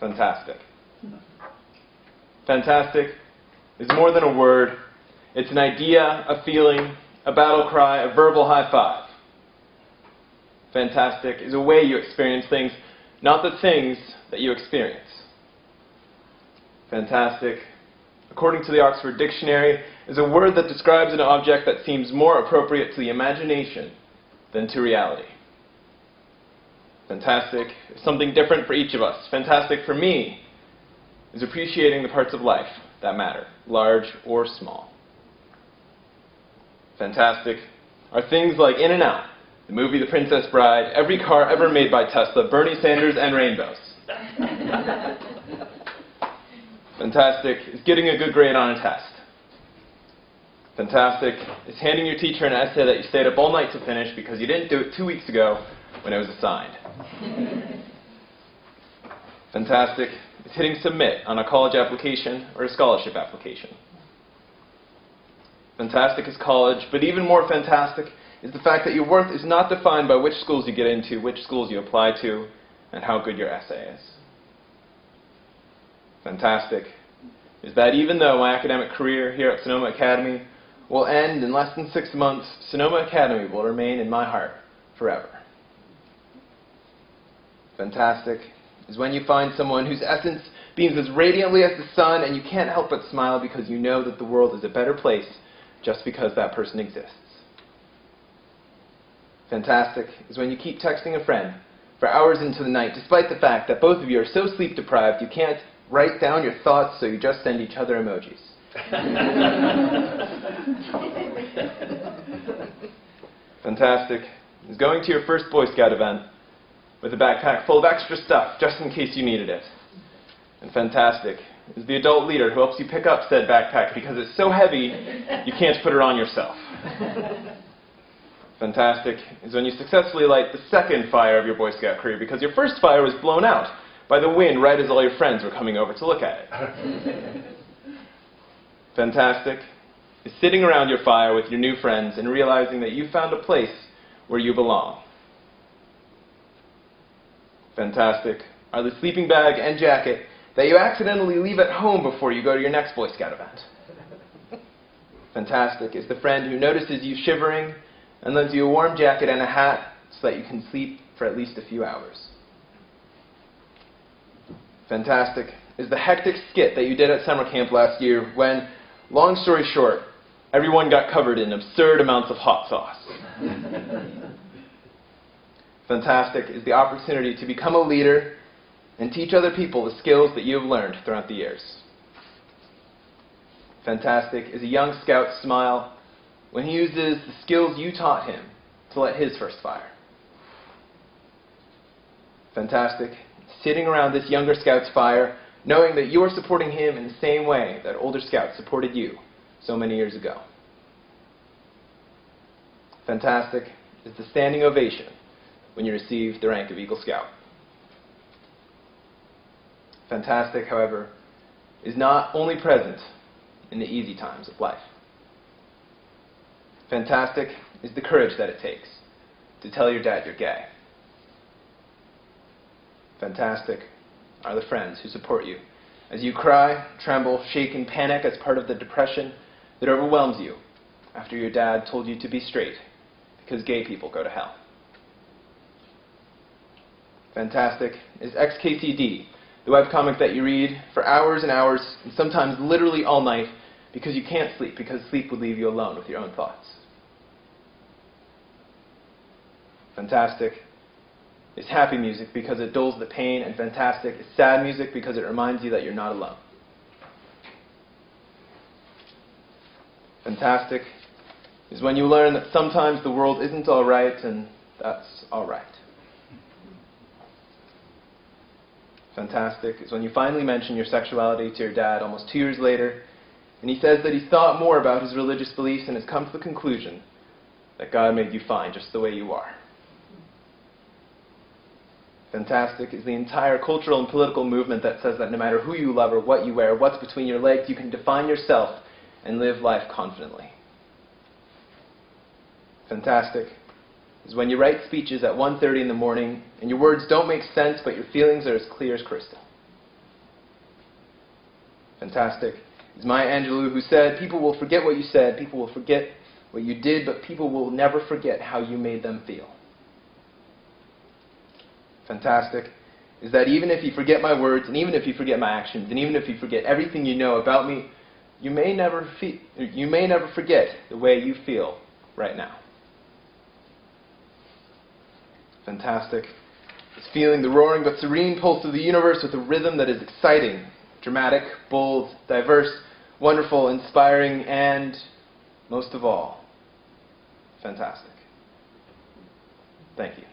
Fantastic. Fantastic is more than a word. It's an idea, a feeling, a battle cry, a verbal high five. Fantastic is a way you experience things, not the things that you experience. Fantastic, according to the Oxford Dictionary, is a word that describes an object that seems more appropriate to the imagination than to reality. Fantastic is something different for each of us. Fantastic for me is appreciating the parts of life that matter, large or small. Fantastic are things like In and Out, the movie The Princess Bride, every car ever made by Tesla, Bernie Sanders, and rainbows. Fantastic is getting a good grade on a test. Fantastic is handing your teacher an essay that you stayed up all night to finish because you didn't do it 2 weeks ago when it was assigned. Fantastic is hitting submit on a college application or a scholarship application. Fantastic is college, but even more fantastic is the fact that your worth is not defined by which schools you get into, which schools you apply to, and how good your essay is. Fantastic is that even though my academic career here at Sonoma Academy will end in less than 6 months, Sonoma Academy will remain in my heart forever. Fantastic is when you find someone whose essence beams as radiantly as the sun and you can't help but smile because you know that the world is a better place just because that person exists. Fantastic is when you keep texting a friend for hours into the night despite the fact that both of you are so sleep deprived you can't write down your thoughts, so you just send each other emojis. Fantastic is going to your first Boy Scout event with a backpack full of extra stuff just in case you needed it. And fantastic is the adult leader who helps you pick up said backpack because it's so heavy you can't put it on yourself. Fantastic is when you successfully light the second fire of your Boy Scout career because your first fire was blown out by the wind right as all your friends were coming over to look at it. Fantastic is sitting around your fire with your new friends and realizing that you found a place where you belong. Fantastic are the sleeping bag and jacket that you accidentally leave at home before you go to your next Boy Scout event. Fantastic is the friend who notices you shivering and lends you a warm jacket and a hat so that you can sleep for at least a few hours. Fantastic is the hectic skit that you did at summer camp last year when, long story short, everyone got covered in absurd amounts of hot sauce. Fantastic is the opportunity to become a leader and teach other people the skills that you have learned throughout the years. Fantastic is a young scout's smile when he uses the skills you taught him to light his first fire. Fantastic sitting around this younger scout's fire, knowing that you are supporting him in the same way that older scouts supported you so many years ago. Fantastic is the standing ovation when you receive the rank of Eagle Scout. Fantastic, however, is not only present in the easy times of life. Fantastic is the courage that it takes to tell your dad you're gay. Fantastic are the friends who support you as you cry, tremble, shake, and panic as part of the depression that overwhelms you after your dad told you to be straight because gay people go to hell. Fantastic is XKCD, the webcomic that you read for hours and hours and sometimes literally all night because you can't sleep, because sleep would leave you alone with your own thoughts. Fantastic is happy music because it dulls the pain, and fantastic is sad music because it reminds you that you're not alone. Fantastic is when you learn that sometimes the world isn't all right, and that's all right. Fantastic is when you finally mention your sexuality to your dad almost 2 years later, and he says that he's thought more about his religious beliefs and has come to the conclusion that God made you fine just the way you are. Fantastic is the entire cultural and political movement that says that no matter who you love or what you wear, what's between your legs, you can define yourself and live life confidently. Fantastic is when you write speeches at 1:30 in the morning and your words don't make sense but your feelings are as clear as crystal. Fantastic. It's Maya Angelou who said, people will forget what you said, people will forget what you did, but people will never forget how you made them feel. Fantastic. Is that even if you forget my words, and even if you forget my actions, and even if you forget everything you know about me, you may never forget the way you feel right now. Fantastic. It's feeling the roaring but serene pulse of the universe with a rhythm that is exciting, dramatic, bold, diverse, wonderful, inspiring, and, most of all, fantastic. Thank you.